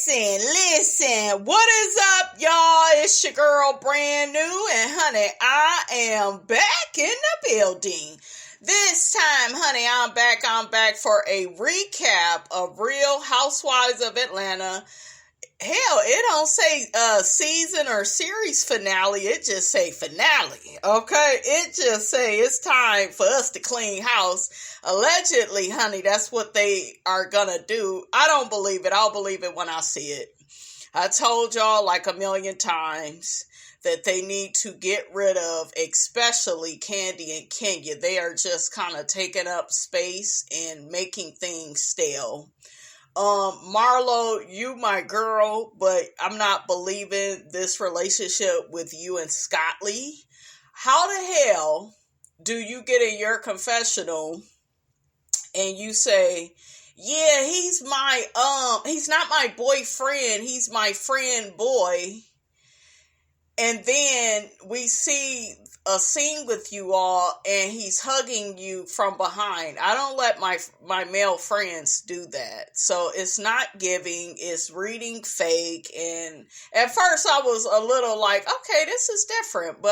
Listen, what is up, y'all? It's your girl, Brand New, and honey, I am back in the building. This time, honey, I'm back for a recap of Real Housewives of Atlanta. Hell, it don't say season or series finale. It just say finale, okay? It just say it's time for us to clean house. Allegedly, honey, that's what they are gonna do. I don't believe it. I'll believe it when I see it. I told y'all like a million times that they need to get rid of, especially KANDI and Kenya. They are just kind of taking up space and making things stale. Marlo, you my girl, but I'm not believing this relationship with you and Scott Lee. How the hell do you get in your confessional and you say, yeah, he's not my boyfriend, he's my friend boy. And then we see a scene with you all and he's hugging you from behind. I don't let my male friends do that. So it's not giving, it's reading fake. And at first I was a little like, okay, this is different, but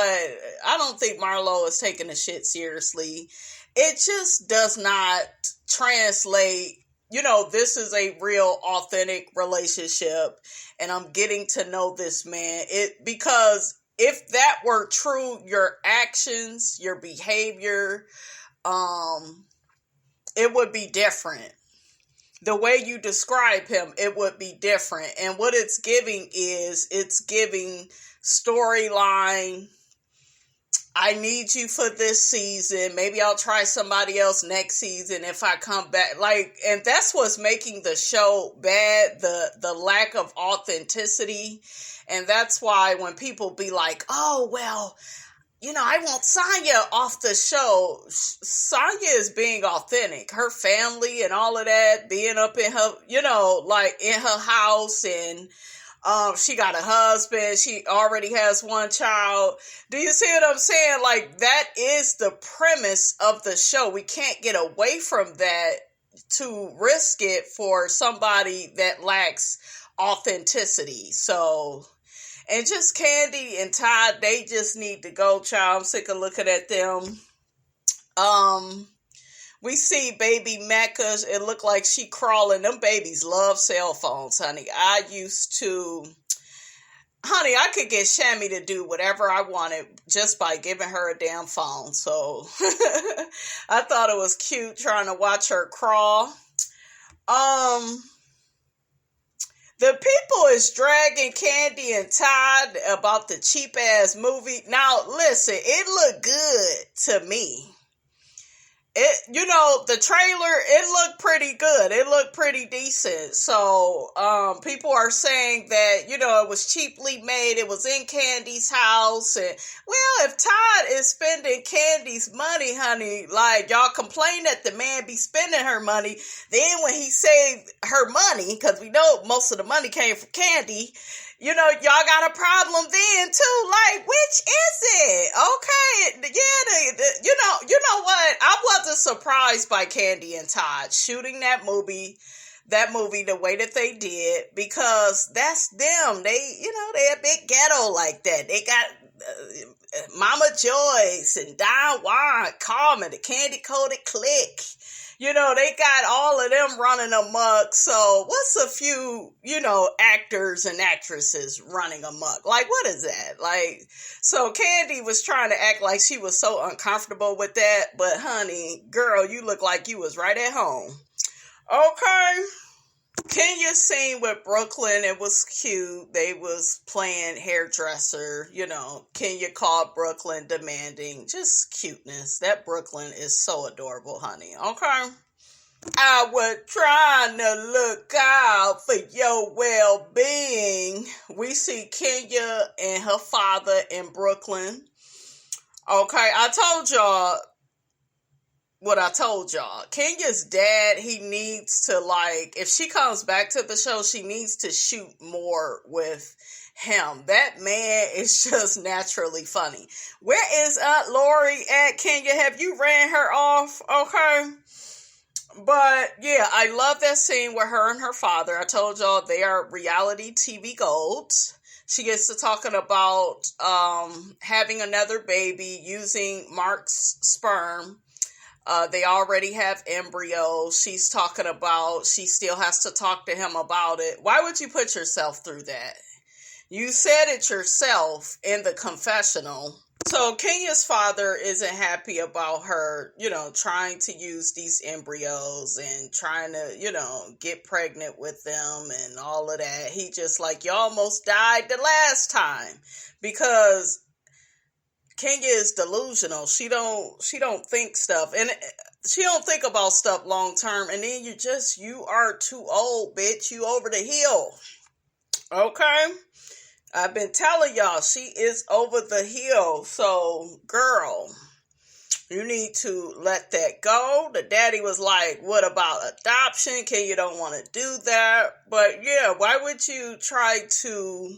I don't think Marlo is taking the shit seriously. It just does not translate. You know, this is a real authentic relationship and I'm getting to know this man. Because if that were true, your actions, your behavior, it would be different. The way you describe him, it would be different. And what it's giving storyline. I need you for this season. Maybe I'll try somebody else next season if I come back. And that's what's making the show bad, the lack of authenticity. And that's why when people be like, oh, well, I want Sonya off the show. Sonya is being authentic. Her family and all of that, being up in her, in her house, and she got a husband. She already has one child. Do you see what I'm saying? Like, that is the premise of the show. We can't get away from that to risk it for somebody that lacks authenticity. So, and just KANDI and Todd, they just need to go, child. I'm sick of looking at them. We see baby Mecca. It looked like she crawling. Them babies love cell phones, honey. I could get Shammy to do whatever I wanted just by giving her a damn phone. So I thought it was cute trying to watch her crawl. The people is dragging KANDI and Todd about the cheap ass movie. Now listen, it looked good to me. The trailer, it looked pretty good. It looked pretty decent. So, people are saying that, it was cheaply made. It was in KANDI's house. And, well, if Todd is spending KANDI's money, honey, like, y'all complain that the man be spending her money. Then when he saved her money, because we know most of the money came from KANDI, y'all got a problem then too. Like, which is it? Okay. Yeah. You know what? I wasn't surprised by KANDI and Todd shooting that movie the way that they did, because that's them. They, they a big ghetto like that. They got Mama Joyce and Don Juan, Carmen, the Candy Coated Clique. They got all of them running amok. So what's a few, actors and actresses running amok? Like, what is that? Like, so KANDI was trying to act like she was so uncomfortable with that. But honey, girl, you look like you was right at home. Okay. Kenya's scene with Brooklyn, it was cute. They was playing hairdresser. Kenya called Brooklyn demanding. Just cuteness. That Brooklyn is so adorable, honey. Okay? I was trying to look out for your well-being. We see Kenya and her father in Brooklyn. Okay, I told y'all what I told y'all. Kenya's dad, he needs to, if she comes back to the show, she needs to shoot more with him. That man is just naturally funny. Where is Aunt Lori at, Kenya? Have you ran her off? Okay. But yeah, I love that scene with her and her father. I told y'all they are reality TV gold. She gets to talking about having another baby using Mark's sperm. They already have embryos. She's talking about she still has to talk to him about it. Why would you put yourself through that? You said it yourself in the confessional. So Kenya's father isn't happy about her, trying to use these embryos and trying to, get pregnant with them and all of that. He just like, you almost died the last time, because Kenya is delusional. She don't think stuff, and she don't think about stuff long term. And then you are too old, bitch. You over the hill. Okay? I've been telling y'all, she is over the hill. So, girl, you need to let that go. The daddy was like, what about adoption? You don't want to do that. But yeah, why would you try to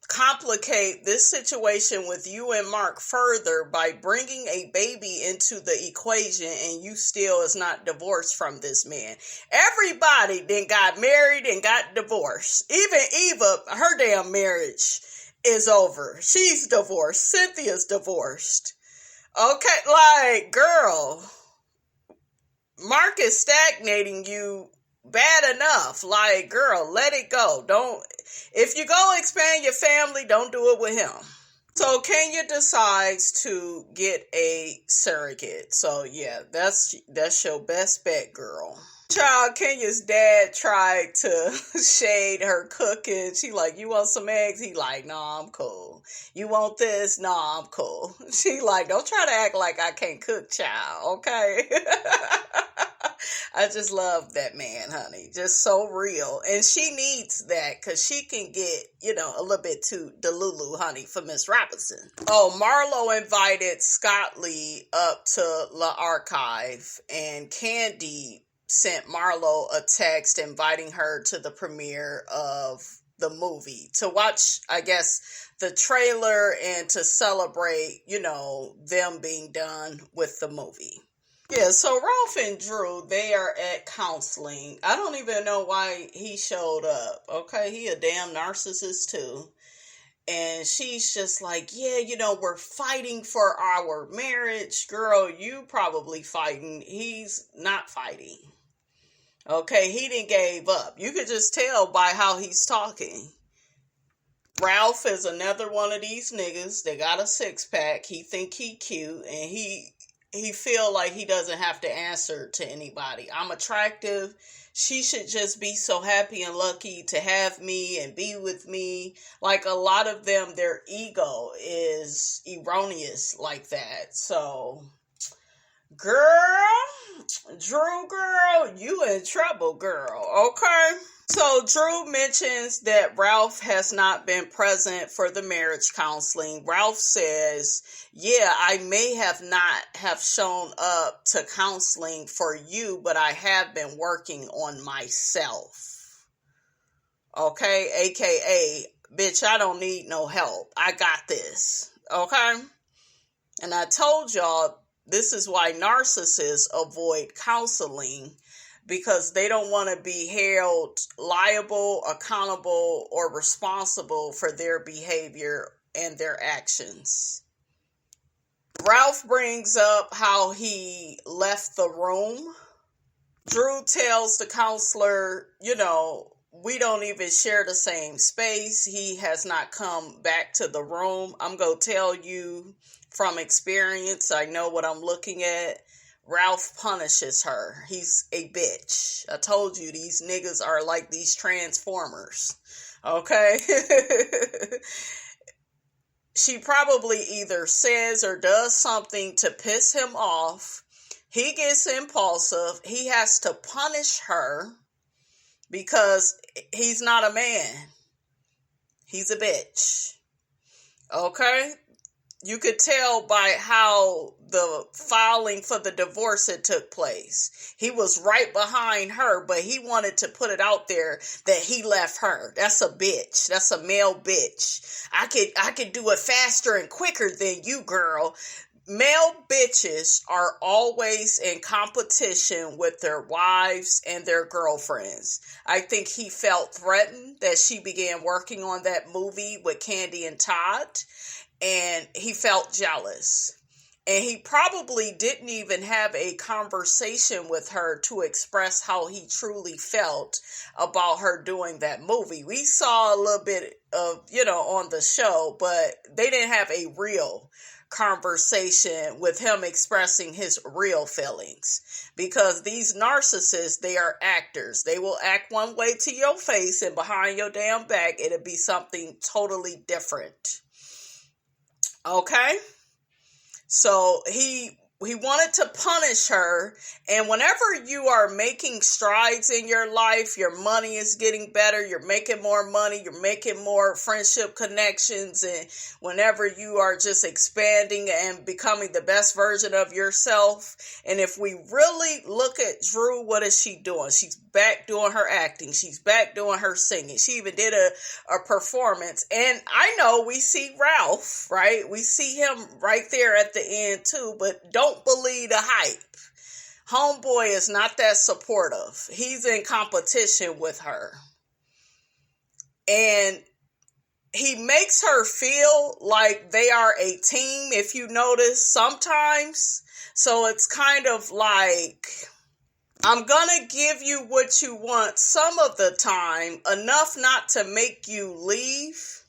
complicate this situation with you and Mark further by bringing a baby into the equation, and you still is not divorced from this man? Everybody then got married and got divorced. Even Eva, her damn marriage is over. She's divorced. Cynthia's divorced. Okay, like, girl, Mark is stagnating you bad enough. Like, girl, let it go. If you go expand your family, don't do it with him. So Kenya decides to get a surrogate. So yeah, that's your best bet, girl. Child, Kenya's dad tried to shade her cooking. She like, you want some eggs? He like, nah, I'm cool. You want this? Nah, I'm cool. She like, don't try to act like I can't cook, child, okay? I just love that man, honey. Just so real. And she needs that because she can get, a little bit too delulu, honey, for Miss Robinson. Oh, Marlo invited Scott Lee up to La Archive, and KANDI sent Marlo a text inviting her to the premiere of the movie to watch, I guess, the trailer and to celebrate, them being done with the movie. Yeah, so Ralph and Drew, they are at counseling. I don't even know why he showed up. Okay, he a damn narcissist too. And she's just like, yeah, we're fighting for our marriage. Girl, you probably fighting. He's not fighting. Okay, he didn't gave up. You could just tell by how he's talking. Ralph is another one of these niggas that got a six-pack. He think he cute, and he feel like he doesn't have to answer to anybody. I'm attractive. She should just be so happy and lucky to have me and be with me. Like, a lot of them, their ego is erroneous like that. So, girl, Drew, girl, you in trouble, girl, okay? So Drew mentions that Ralph has not been present for the marriage counseling. Ralph says, yeah, I may have not have shown up to counseling for you, but I have been working on myself. Okay, AKA, bitch, I don't need no help. I got this. Okay? And I told y'all, this is why narcissists avoid counseling, because they don't want to be held liable, accountable, or responsible for their behavior and their actions. Ralph brings up how he left the room. Drew tells the counselor, we don't even share the same space. He has not come back to the room. I'm going to tell you from experience, I know what I'm looking at. Ralph punishes her. He's a bitch. I told you, these niggas are like these transformers. Okay? She probably either says or does something to piss him off. He gets impulsive. He has to punish her because he's not a man. He's a bitch. Okay? You could tell by how the filing for the divorce had took place. He was right behind her, but he wanted to put it out there that he left her. That's a bitch. That's a male bitch. I could do it faster and quicker than you, girl. male bitches are always in competition with their wives and their girlfriends. I think he felt threatened that she began working on that movie with KANDI and TODD, and he felt jealous. And he probably didn't even have a conversation with her to express how he truly felt about her doing that movie. We saw a little bit of, on the show, but they didn't have a real conversation with him expressing his real feelings, because these narcissists, they are actors. They will act one way to your face, and behind your damn back it'll be something totally different. Okay, so he wanted to punish her. And whenever you are making strides in your life, your money is getting better, you're making more money, you're making more friendship connections, and whenever you are just expanding and becoming the best version of yourself. And if we really look at Drew, what is she doing? She's back doing her acting. She's back doing her singing. She even did a performance. And I know we see Ralph, right? We see him right there at the end too, but don't believe the hype. Homeboy is not that supportive. He's in competition with her. And he makes her feel like they are a team, if you notice, sometimes. So it's kind of like, I'm gonna give you what you want some of the time, enough not to make you leave,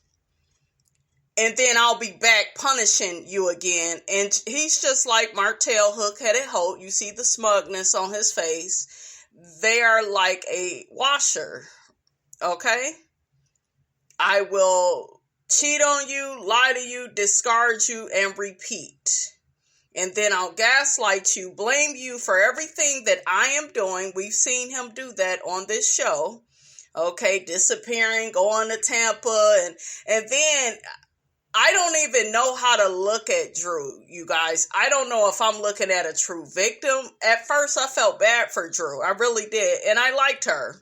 and then I'll be back punishing you again. And he's just like Martell, hook-headed Holt. You see the smugness on his face. They are like a washer, okay? I will cheat on you, lie to you, discard you, and repeat. And then I'll gaslight you, blame you for everything that I am doing. We've seen him do that on this show. Okay, disappearing, going to Tampa, and then I don't even know how to look at Drew, you guys. I don't know if I'm looking at a true victim. At first, I felt bad for Drew. I really did. And I liked her.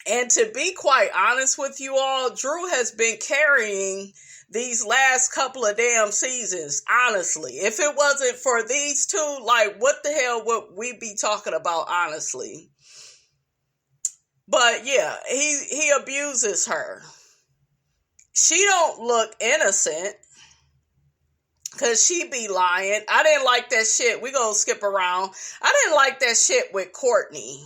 And to be quite honest with you all, Drew has been carrying these last couple of damn seasons, honestly. If it wasn't for these two, like, what the hell would we be talking about, honestly? But yeah, he abuses her. She don't look innocent, because she be lying. I didn't like that shit. We gonna skip around. I didn't like that shit with Courtney.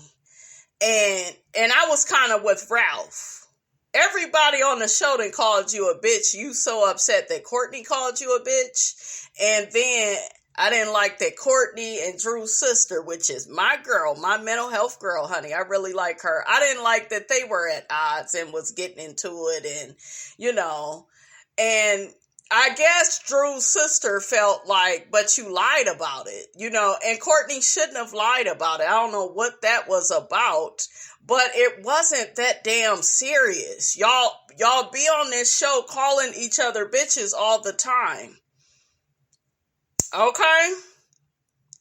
And I was kind of with Ralph. Everybody on the show done called you a bitch. You so upset that Courtney called you a bitch. And then I didn't like that Courtney and Drew's sister, which is my girl, my mental health girl, honey. I really like her. I didn't like that they were at odds and was getting into it, and, and I guess Drew's sister felt like, but you lied about it, and Courtney shouldn't have lied about it. I don't know what that was about, but it wasn't that damn serious. Y'all be on this show calling each other bitches all the time. Okay?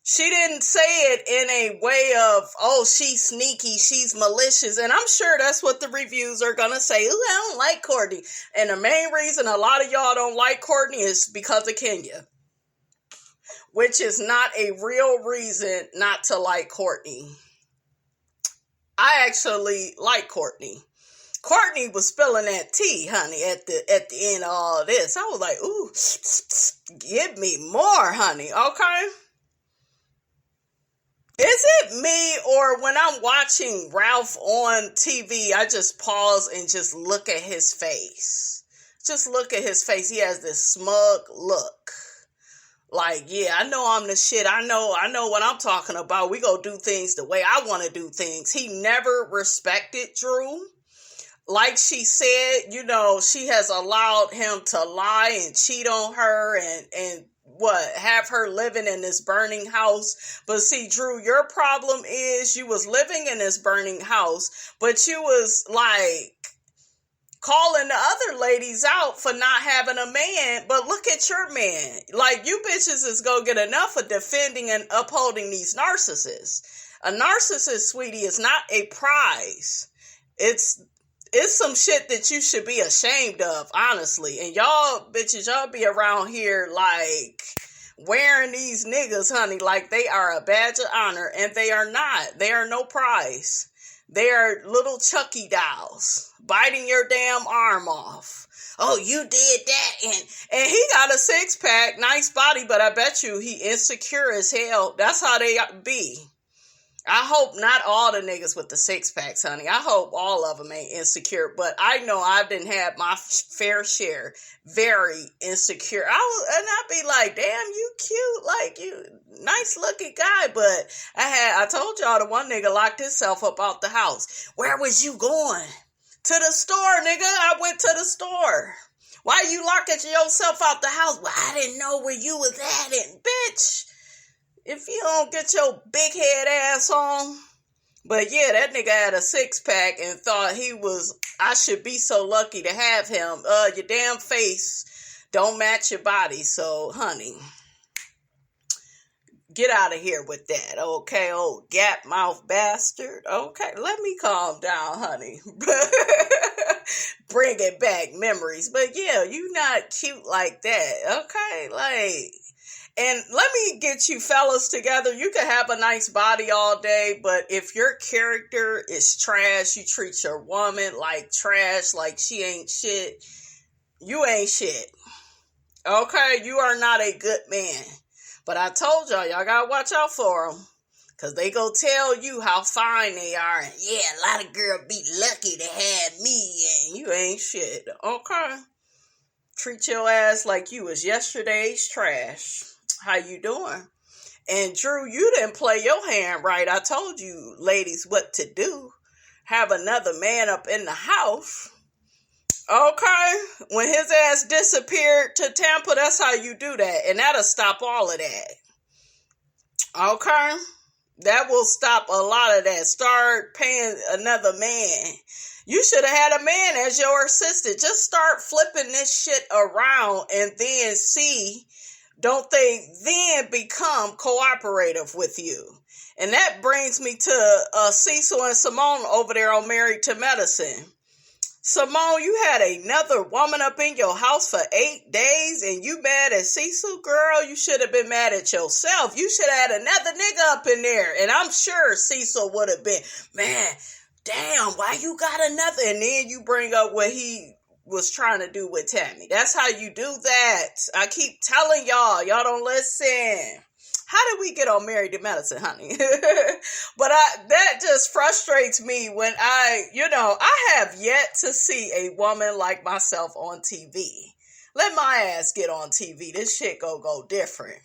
She didn't say it in a way of, oh, she's sneaky, she's malicious. And I'm sure that's what the reviews are going to say. Ooh, I don't like Courtney. And the main reason a lot of y'all don't like Courtney is because of Kenya. Which is not a real reason not to like Courtney. I actually like Courtney. Courtney was spilling that tea, honey, at the end of all this. I was like, ooh, give me more, honey, okay? Is it me, or when I'm watching Ralph on TV, I just pause and just look at his face? Just look at his face. He has this smug look. Like, yeah, I know I'm the shit. I know what I'm talking about. We go do things the way I want to do things. He never respected Drew. Like she said, she has allowed him to lie and cheat on her and have her living in this burning house. But see, Drew, your problem is you was living in this burning house, but you was like calling the other ladies out for not having a man. But look at your man. Like, you bitches is gonna get enough of defending and upholding these narcissists. A narcissist, sweetie, is not a prize. It's some shit that you should be ashamed of, honestly. And y'all bitches, y'all be around here like wearing these niggas, honey, like they are a badge of honor, and they are not. They are no prize. They are little Chucky dolls biting your damn arm off. Oh, you did that, and he got a 6-pack, nice body, but I bet you he insecure as hell. That's how they be. I hope not all the niggas with the 6-packs, honey. I hope all of them ain't insecure, but I know I didn't have my fair share. Very insecure. I'd be like, damn, you cute, like you nice looking guy, but I told y'all the one nigga locked himself up out the house. Where was you going? To the store, nigga. I went to the store. Why you locking yourself out the house? Well, I didn't know where you was at, and bitch. If you don't get your big head ass on. But yeah, that nigga had a 6-pack and thought I should be so lucky to have him. Your damn face don't match your body. So, honey, get out of here with that. Okay, old gap mouth bastard. Okay, let me calm down, honey. Bringing back memories. But yeah, you not cute like that. Okay, like... And let me get you fellas together. You can have a nice body all day, but if your character is trash, you treat your woman like trash, like she ain't shit, you ain't shit. Okay? You are not a good man. But I told y'all gotta watch out for them. Because they go tell you how fine they are. And yeah, a lot of girls be lucky to have me, and you ain't shit. Okay? Treat your ass like you was yesterday's trash. How you doing? And Drew, you didn't play your hand right. I told you, ladies, what to do. Have another man up in the house. Okay? When his ass disappeared to Tampa, that's how you do that. And that'll stop all of that. Okay? That will stop a lot of that. Start paying another man. You should have had a man as your assistant. Just start flipping this shit around and then see... Don't they then become cooperative with you? And that brings me to Cecil and Simone over there on Married to Medicine. Simone, you had another woman up in your house for 8 days and you mad at Cecil? Girl, you should have been mad at yourself. You should have had another nigga up in there. And I'm sure Cecil would have been, man, damn, why you got another? And then you bring up what he... was trying to do with Tammy. That's how you do that. I keep telling y'all don't listen. How did we get on Married to Medicine, honey? But that just frustrates me when I have yet to see a woman like myself on TV. Let my ass get on TV. This shit go different.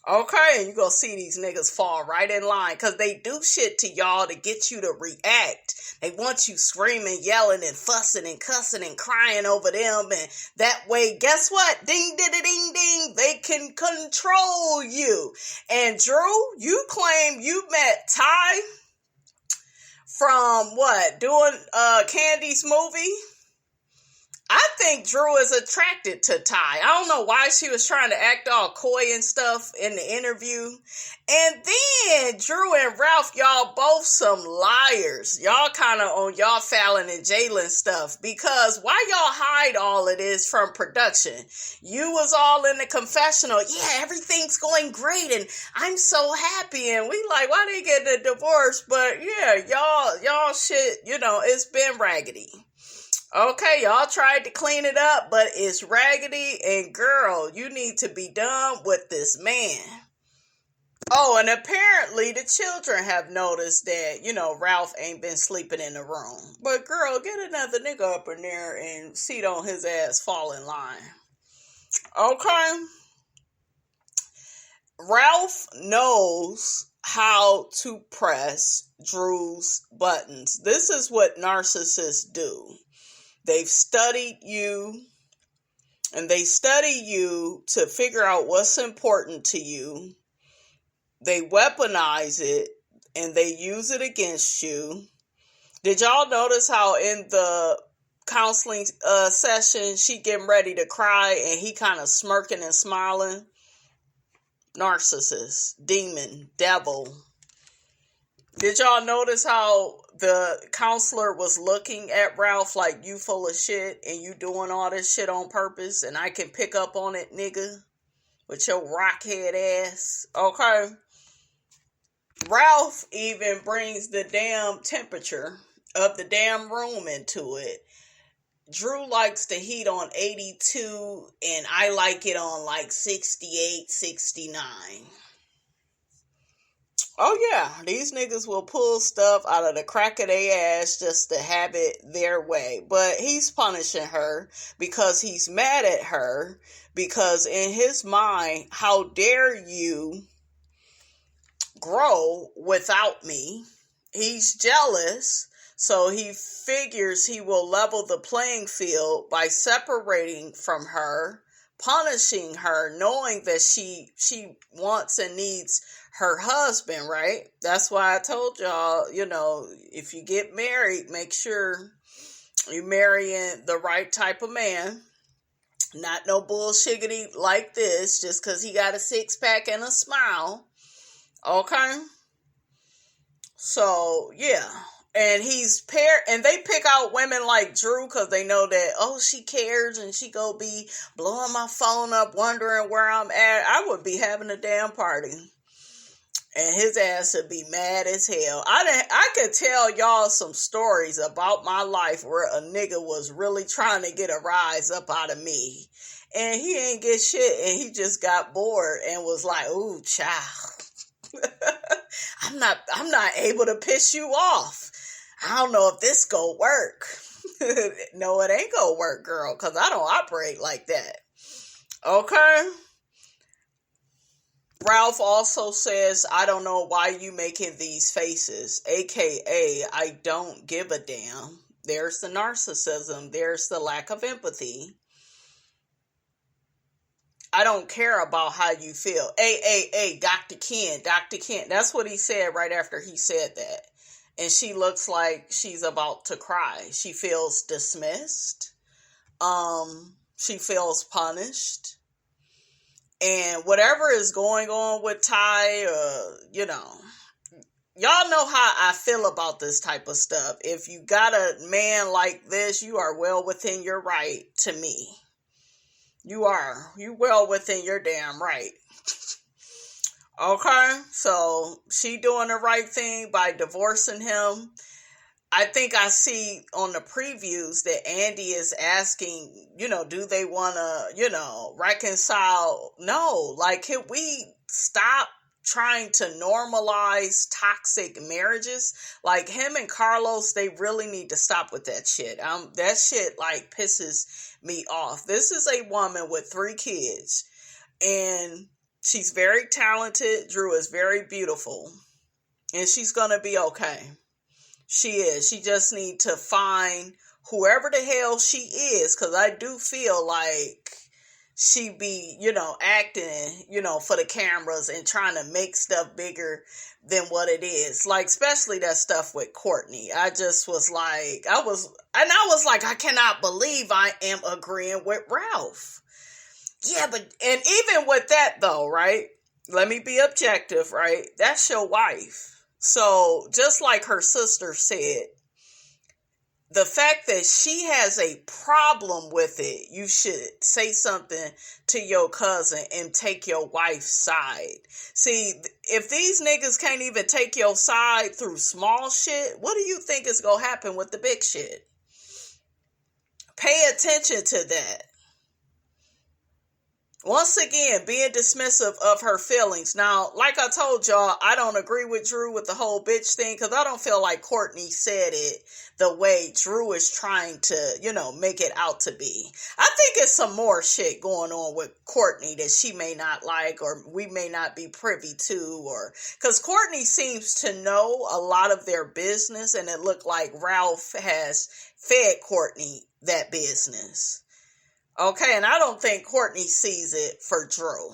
Okay, and you gonna see these niggas fall right in line because they do shit to y'all to get you to react. They want you screaming, yelling, and fussing, and cussing, and crying over them, and that way, guess what? Ding, ding, ding, ding, they can control you. And Drew, you claim you met Ty from what? Doing KANDI's movie? I think Drew is attracted to Ty. I don't know why she was trying to act all coy and stuff in the interview. And then Drew and Ralph, y'all both some liars. Y'all kind of on y'all Fallon and Jalen stuff. Because why y'all hide all of this from production? You was all in the confessional. Yeah, everything's going great and I'm so happy. And we like, why they getting a divorce? But yeah, y'all shit, it's been raggedy. Okay, y'all tried to clean it up, but it's raggedy, and girl, you need to be done with this man. Oh, and apparently the children have noticed that, Ralph ain't been sleeping in the room. But girl, get another nigga up in there and see on his ass fall in line. Okay? Ralph knows how to press Drew's buttons. This is what narcissists do. They've studied you, and they study you to figure out what's important to you. They weaponize it, and they use it against you. Did y'all notice how in the counseling session, she getting ready to cry, and he kind of smirking and smiling? Narcissist, demon, devil. Did y'all notice how the counselor was looking at Ralph like, you full of shit and you doing all this shit on purpose and I can pick up on it, nigga? with your rockhead ass. Okay. Ralph even brings the damn temperature of the damn room into it. Drew likes the heat on 82 and I like it on like 68, 69. Oh yeah, these niggas will pull stuff out of the crack of their ass just to have it their way. But he's punishing her because he's mad at her because in his mind, how dare you grow without me? He's jealous, so he figures he will level the playing field by separating from her, punishing her, knowing that she wants and needs her husband, right? That's why I told y'all, if you get married, make sure you're marrying the right type of man. Not no bullshiggity like this, just because he got a six-pack and a smile. Okay? So, yeah. And they pick out women like Drew because they know that, she cares and she go be blowing my phone up wondering where I'm at. I would be having a damn party. And his ass would be mad as hell. I could tell y'all some stories about my life where a nigga was really trying to get a rise up out of me. And he ain't get shit and he just got bored and was like, ooh, child. I'm not able to piss you off. I don't know if this go work. No, it ain't gonna work, girl, because I don't operate like that. Okay? Ralph also says, I don't know why you making these faces, aka I don't give a damn. There's the narcissism. There's the lack of empathy. I don't care about how you feel. Hey, Dr. Ken. That's what he said right after he said that. And she looks like she's about to cry. She feels dismissed. She feels punished. And whatever is going on with Ty, y'all know how I feel about this type of stuff. If you got a man like this, you are well within your right to me. You well within your damn right. Okay, so she doing the right thing by divorcing him. I think I see on the previews that Andy is asking, do they want to, reconcile? No, like, can we stop trying to normalize toxic marriages? Like, him and Carlos, they really need to stop with that shit. That shit, like, pisses me off. This is a woman with 3 kids, and she's very talented. Drew is very beautiful, and she's going to be okay. She is. She just need to find whoever the hell she is, because I do feel like she be, acting, for the cameras and trying to make stuff bigger than what it is. Like, especially that stuff with Courtney. I just was like, I cannot believe I am agreeing with Ralph. Yeah, and even with that though, right? Let me be objective, right? That's your wife. So, just like her sister said, the fact that she has a problem with it, you should say something to your cousin and take your wife's side. See, if these niggas can't even take your side through small shit, what do you think is going to happen with the big shit? Pay attention to that. Once again, being dismissive of her feelings. Now, like I told y'all, I don't agree with Drew with the whole bitch thing because I don't feel like Courtney said it the way Drew is trying to, make it out to be. I think it's some more shit going on with Courtney that she may not like or we may not be privy to, or because Courtney seems to know a lot of their business and it looked like Ralph has fed Courtney that business. Okay, and I don't think Courtney sees it for Drew.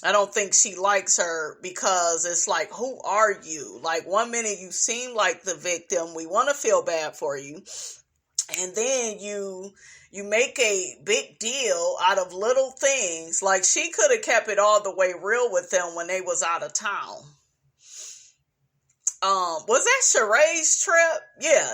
I don't think she likes her because it's like, who are you? Like, one minute you seem like the victim. We want to feel bad for you. And then you make a big deal out of little things. Like, she could have kept it all the way real with them when they was out of town. Was that Sheree's trip? Yeah,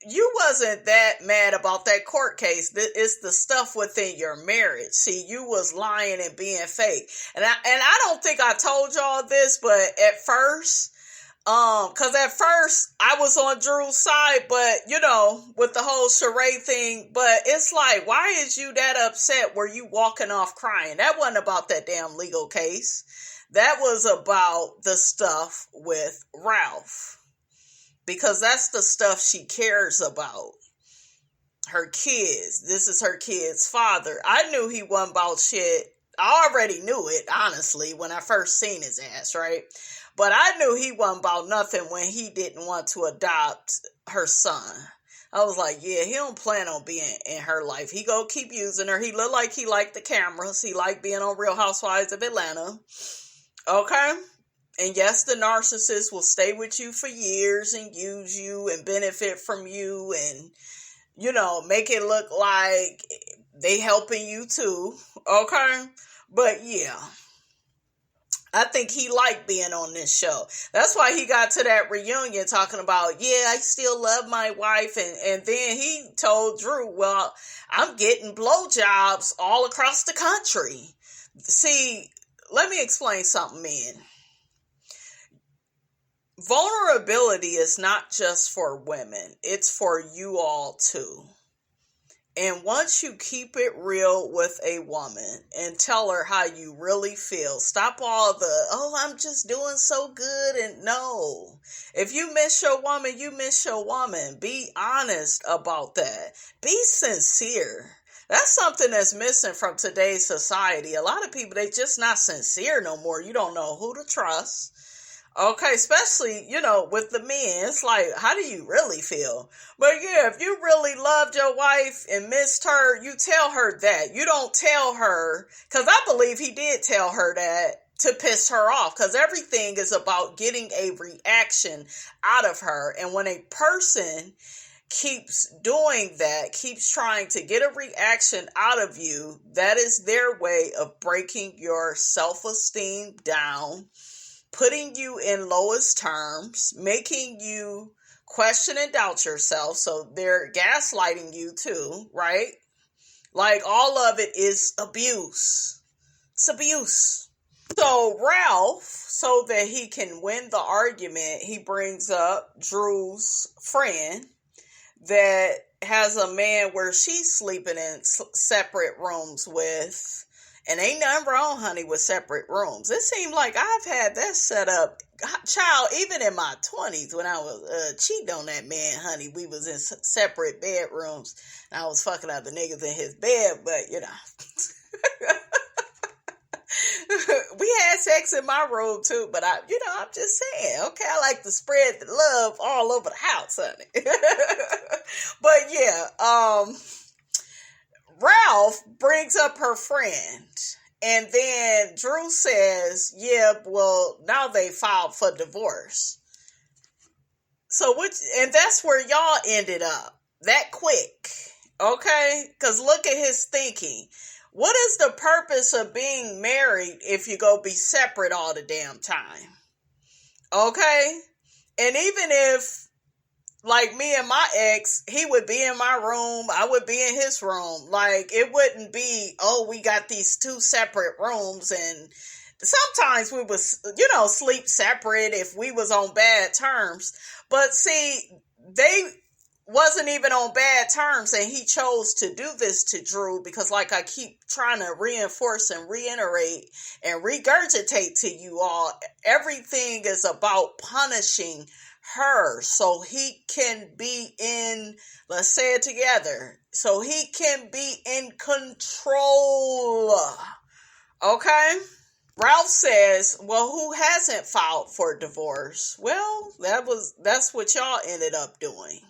you wasn't that mad about that court case. It's the stuff within your marriage. See, you was lying and being fake. And I don't think I told y'all this, but at first, cause at first I was on Drew's side, but you know, with the whole charade thing, but it's like, why is you that upset? Were you walking off crying? That wasn't about that damn legal case. That was about the stuff with Ralph. Because that's the stuff she cares about. Her kids. This is her kid's father. I knew he wasn't about shit. I already knew it, honestly, when I first seen his ass, right? But I knew he wasn't about nothing when he didn't want to adopt her son. I was like, yeah, he don't plan on being in her life. He go keep using her. He looked like he liked the cameras. He liked being on Real Housewives of Atlanta. Okay? And yes, the narcissist will stay with you for years and use you and benefit from you and, you know, make it look like they helping you too. Okay? But yeah, I think he liked being on this show. That's why he got to that reunion talking about, yeah, I still love my wife. And then he told Drew, well, I'm getting blowjobs all across the country. See, let me explain something, man. Vulnerability is not just for women. It's for you all too. And once you keep it real with a woman and tell her how you really feel, stop all the, oh, I'm just doing so good. And no, if you miss your woman, you miss your woman. Be honest about that. Be sincere. That's something that's missing from today's society. A lot of people, they just not sincere no more. You don't know who to trust. Okay, especially, you know, with the men, it's like, how do you really feel? But yeah, if you really loved your wife and missed her, you tell her that. You don't tell her, because I believe he did tell her that to piss her off, because everything is about getting a reaction out of her. And when a person keeps doing that, keeps trying to get a reaction out of you, that is their way of breaking your self-esteem down, putting you in lowest terms, making you question and doubt yourself. So they're gaslighting you too, right? Like all of it is abuse. It's abuse. So Ralph, so that he can win the argument, he brings up Drew's friend that has a man where she's sleeping in separate rooms with. And ain't nothing wrong, honey, with separate rooms. It seemed like I've had that set up, child, even in my 20s when I was cheating on that man, honey. We was in separate bedrooms. And I was fucking other niggas in his bed, but, you know. We had sex in my room, too. But, I'm just saying, okay, I like to spread the love all over the house, honey. But, yeah, Ralph brings up her friend, and then Drew says, yeah, well, now they filed for divorce. So, and that's where y'all ended up, that quick, okay? Because look at his thinking. What is the purpose of being married if you go be separate all the damn time? Okay? And even if, like me and my ex, he would be in my room, I would be in his room. Like, it wouldn't be, oh, we got these two separate rooms, and sometimes we would, sleep separate if we was on bad terms. But see, they wasn't even on bad terms, and he chose to do this to Drew because, like I keep trying to reinforce and reiterate and regurgitate to you all, everything is about punishing her so he can be in, let's say it together, so he can be in control. Okay? Ralph says, well, who hasn't filed for divorce? Well, that's what y'all ended up doing.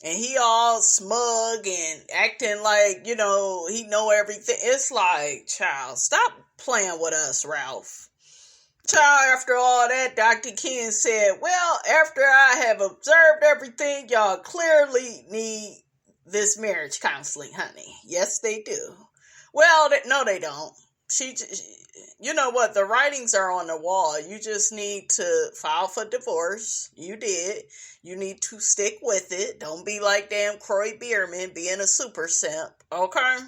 And he all smug and acting like, he know everything. It's like, child, stop playing with us, Ralph. Child, after all that, Dr. Ken said, well, after I have observed everything, y'all clearly need this marriage counseling, honey. Yes, they do. Well, no, they don't. she, you know what, the writings are on the wall. You just need to file for divorce. You did. You need to stick with it. Don't be like damn Croy Bierman being a super simp, okay?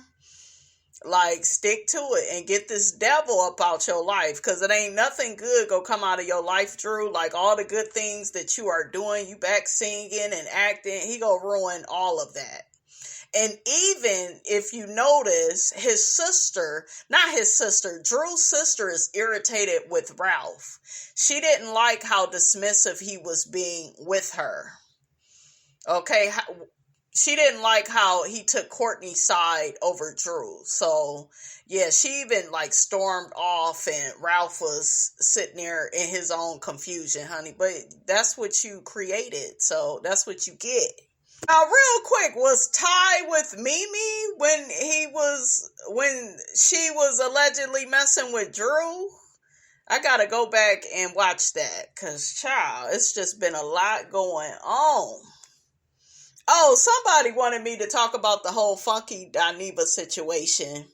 Like, stick to it and get this devil up out your life, because it ain't nothing good go come out of your life, Drew. Like, all the good things that you are doing, you back singing and acting, he gonna ruin all of that. And even if you notice, his sister, not his sister, Drew's sister is irritated with Ralph. She didn't like how dismissive he was being with her. Okay? She didn't like how he took Courtney's side over Drew. So, yeah, she even like stormed off and Ralph was sitting there in his own confusion, honey. But that's what you created. So that's what you get. Now, real quick, was Ty with Mimi when she was allegedly messing with Drew? I gotta go back and watch that, cause child, it's just been a lot going on. Oh, somebody wanted me to talk about the whole Funky Dineva situation.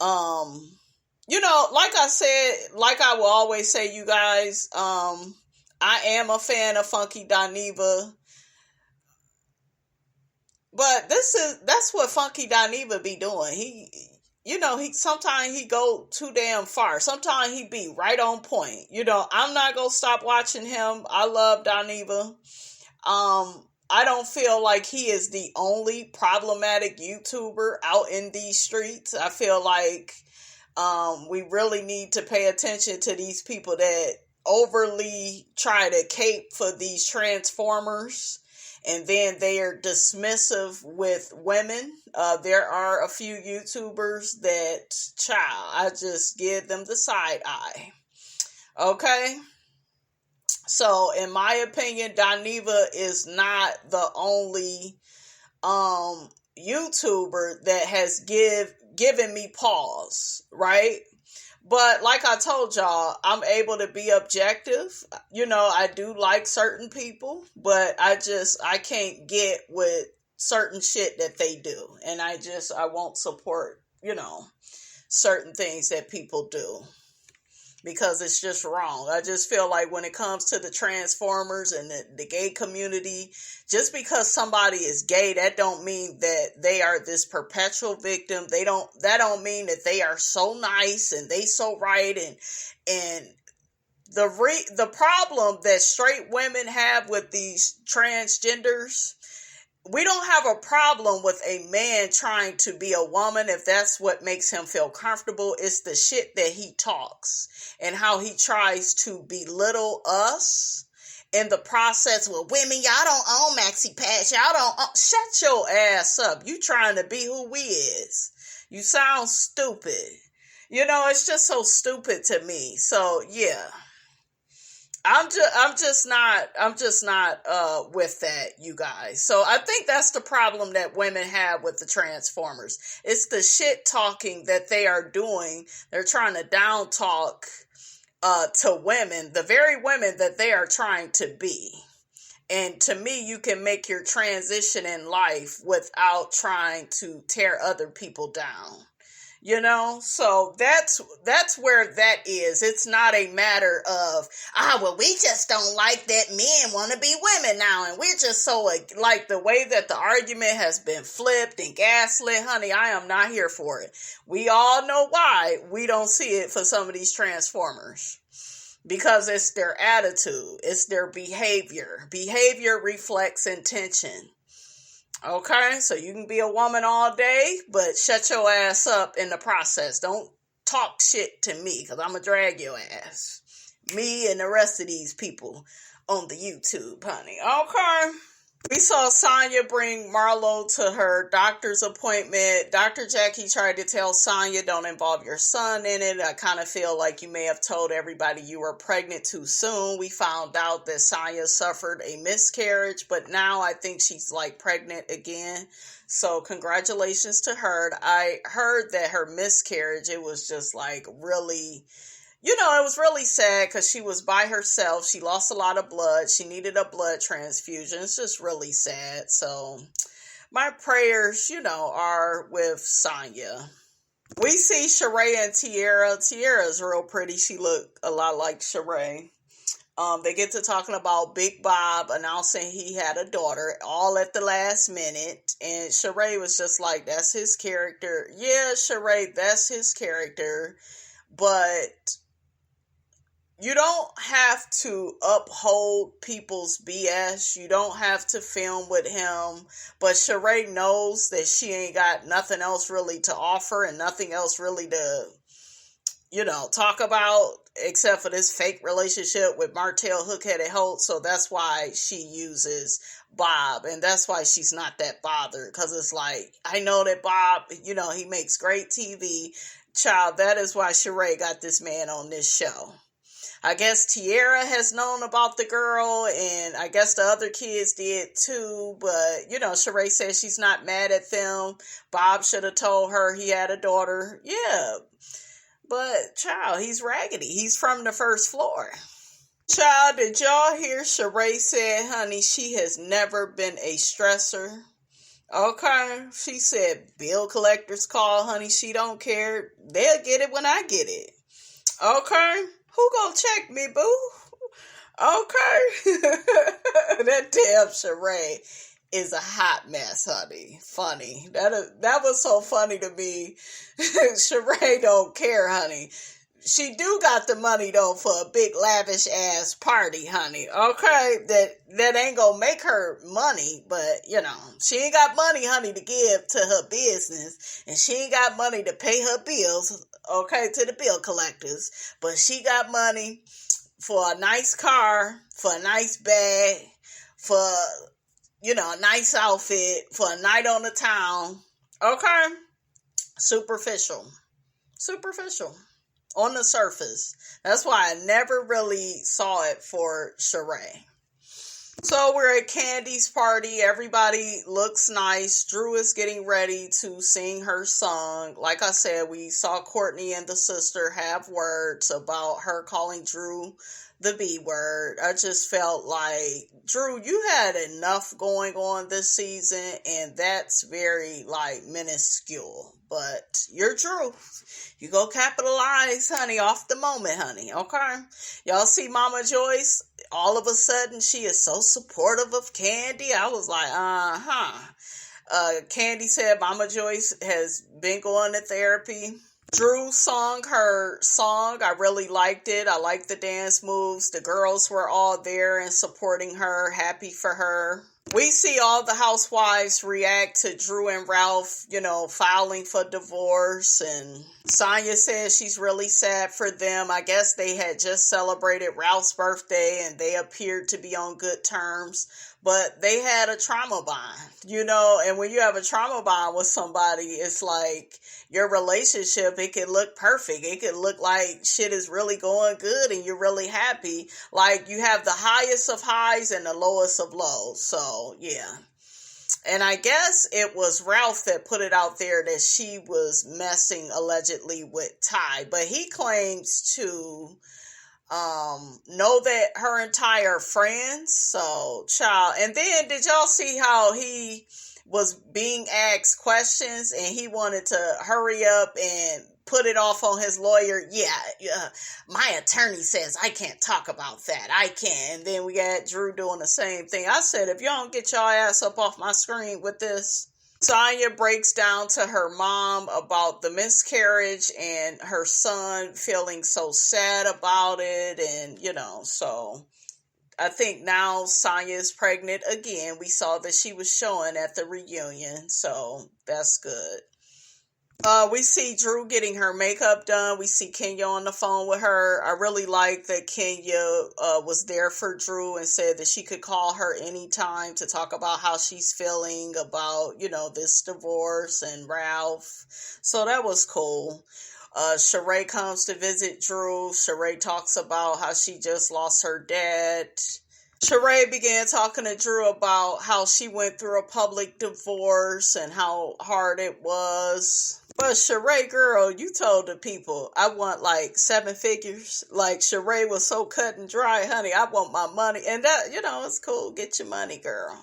You know, like I said, like I will always say, you guys, I am a fan of Funky Dineva. But that's what Funky Dineva be doing. He sometimes he go too damn far. Sometimes he be right on point. You know, I'm not gonna stop watching him. I love Dineva. I don't feel like he is the only problematic YouTuber out in these streets. I feel like we really need to pay attention to these people that overly try to cape for these transformers. And then they are dismissive with women. There are a few YouTubers that, child, I just give them the side eye. Okay? So, in my opinion, Dineva is not the only YouTuber that has given me pause, right? But like I told y'all, I'm able to be objective. You know, I do like certain people, but I can't get with certain shit that they do. And I won't support, you know, certain things that people do, because it's just wrong. I just feel like when it comes to the Transformers and the gay community, just because somebody is gay, that don't mean that they are this perpetual victim. That don't mean that they are so nice and they so right. And the problem that straight women have with these transgenders, we don't have a problem with a man trying to be a woman if that's what makes him feel comfortable. It's the shit that he talks and how he tries to belittle us in the process. Well, women, y'all don't own maxi pads. Y'all don't own. Shut your ass up. You trying to be who we is. You sound stupid. You know, it's just so stupid to me. So, yeah. I'm just not with that, you guys. So I think that's the problem that women have with the Transformers. It's the shit talking that they are doing. They're trying to down talk to women, the very women that they are trying to be. And to me, you can make your transition in life without trying to tear other people down. You know, so that's where that is. It's not a matter of, well, we just don't like that men want to be women now. And we're just so, like, the way that the argument has been flipped and gaslit, honey, I am not here for it. We all know why we don't see it for some of these Transformers. Because it's their attitude. It's their behavior. Behavior reflects intention. Okay, so you can be a woman all day, but shut your ass up in the process. Don't talk shit to me, because I'm going to drag your ass. Me and the rest of these people on the YouTube, honey. Okay. We saw Sonya bring Marlo to her doctor's appointment. Dr. Jackie tried to tell Sonya, don't involve your son in it. I kind of feel like you may have told everybody you were pregnant too soon. We found out that Sonya suffered a miscarriage, but now I think she's like pregnant again. So congratulations to her. I heard that her miscarriage, it was just like really... You know, it was really sad because she was by herself. She lost a lot of blood. She needed a blood transfusion. It's just really sad. So my prayers, you know, are with Sonya. We see Sheree and Tiara. Tiara's real pretty. She looked a lot like Sheree. They get to talking about Big Bob announcing he had a daughter all at the last minute. And Sheree was just like, that's his character. Yeah, Sheree, that's his character. But you don't have to uphold people's BS. You don't have to film with him. But Sheree knows that she ain't got nothing else really to offer and nothing else really to, talk about except for this fake relationship with Martell Hookheaded Holt. So that's why she uses Bob. And that's why she's not that bothered. Because it's like, I know that Bob, he makes great TV. Child, that is why Sheree got this man on this show. I guess Tiara has known about the girl, and I guess the other kids did too, but, Sheree says she's not mad at them. Bob should have told her he had a daughter. Yeah, but, child, he's raggedy. He's from the first floor. Child, did y'all hear Sheree said, honey, she has never been a stressor? Okay, she said bill collectors call, honey, she don't care. They'll get it when I get it. Okay. Who gonna check me, boo? Okay. That damn Sheree is a hot mess, honey. Funny. That was so funny to me. Sheree don't care, honey. She do got the money, though, for a big lavish ass party, honey. Okay? That ain't gonna make her money, but, she ain't got money, honey, to give to her business. And she ain't got money to pay her bills, okay, to the bill collectors. But she got money for a nice car, for a nice bag, for, a nice outfit, for a night on the town. Okay? Superficial. On the surface. That's why I never really saw it for Sheree. So we're at KANDI's party. Everybody looks nice. Drew is getting ready to sing her song. Like I said, we saw Courtney and the sister have words about her calling Drew the B word. I just felt like, Drew, you had enough going on this season, and that's very, minuscule. But you're Drew. You go capitalize, honey, off the moment, honey, okay? Y'all see Mama Joyce? All of a sudden, she is so supportive of KANDI. I was like, KANDI said Mama Joyce has been going to therapy. Drew sung her song. I really liked it. I liked the dance moves. The girls were all there and supporting her, happy for her. We see all the housewives react to Drew and Ralph, filing for divorce. And Sonya says she's really sad for them. I guess they had just celebrated Ralph's birthday and they appeared to be on good terms. But they had a trauma bond, and when you have a trauma bond with somebody, it's like your relationship, it can look perfect. It can look like shit is really going good and you're really happy. Like you have the highest of highs and the lowest of lows. So, yeah. And I guess it was Ralph that put it out there that she was messing allegedly with Ty. But he claims to know that her entire friends. So, child. And then did y'all see how he was being asked questions and he wanted to hurry up and put it off on his lawyer? Yeah, my attorney says I can't talk about that. I can't. And then we got Drew doing the same thing. I said, if y'all don't get y'all ass up off my screen with this. Sonya breaks down to her mom about the miscarriage and her son feeling so sad about it. And, so I think now Sonya is pregnant again. We saw that she was showing at the reunion. So that's good. We see Drew getting her makeup done. We see Kenya on the phone with her. I really like that Kenya was there for Drew and said that she could call her anytime to talk about how she's feeling about, this divorce and Ralph. So that was cool. Sheree comes to visit Drew. Sheree talks about how she just lost her dad. Sheree began talking to Drew about how she went through a public divorce and how hard it was. But Sheree, girl, you told the people, I want 7 figures. Sheree was so cut and dry, honey. I want my money. And that, it's cool. Get your money, girl.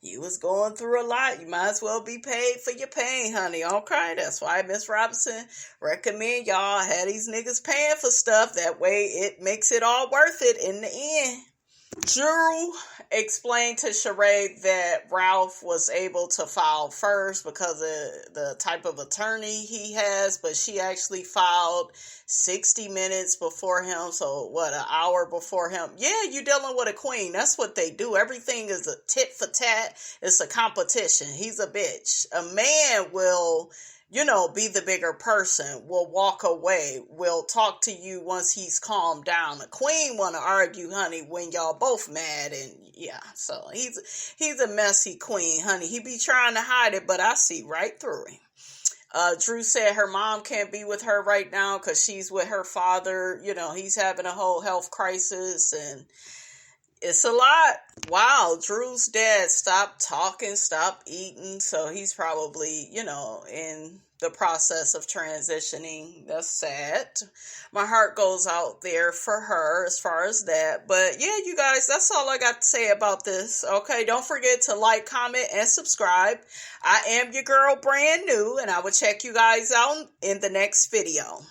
You was going through a lot. You might as well be paid for your pain, honey. Okay, that's why Miss Robinson recommend y'all have these niggas paying for stuff. That way it makes it all worth it in the end. Drew explained to Sheree that Ralph was able to file first because of the type of attorney he has, but she actually filed 60 minutes before him, so what, an hour before him? Yeah, you're dealing with a queen. That's what they do. Everything is a tit for tat. It's a competition. He's a bitch. A man will, be the bigger person, will walk away, will talk to you once he's calmed down. A queen want to argue, honey, when y'all both mad, and yeah, so he's a messy queen, honey. He be trying to hide it, but I see right through him. Drew said her mom can't be with her right now because she's with her father. He's having a whole health crisis, and it's a lot. Wow, Drew's dad stopped talking, stopped eating, so he's probably, in the process of transitioning. That's sad. My heart goes out there for her as far as that. But yeah, you guys, that's all I got to say about this. Okay, don't forget to like, comment, and subscribe. I am your girl, brand new, and I will check you guys out in the next video.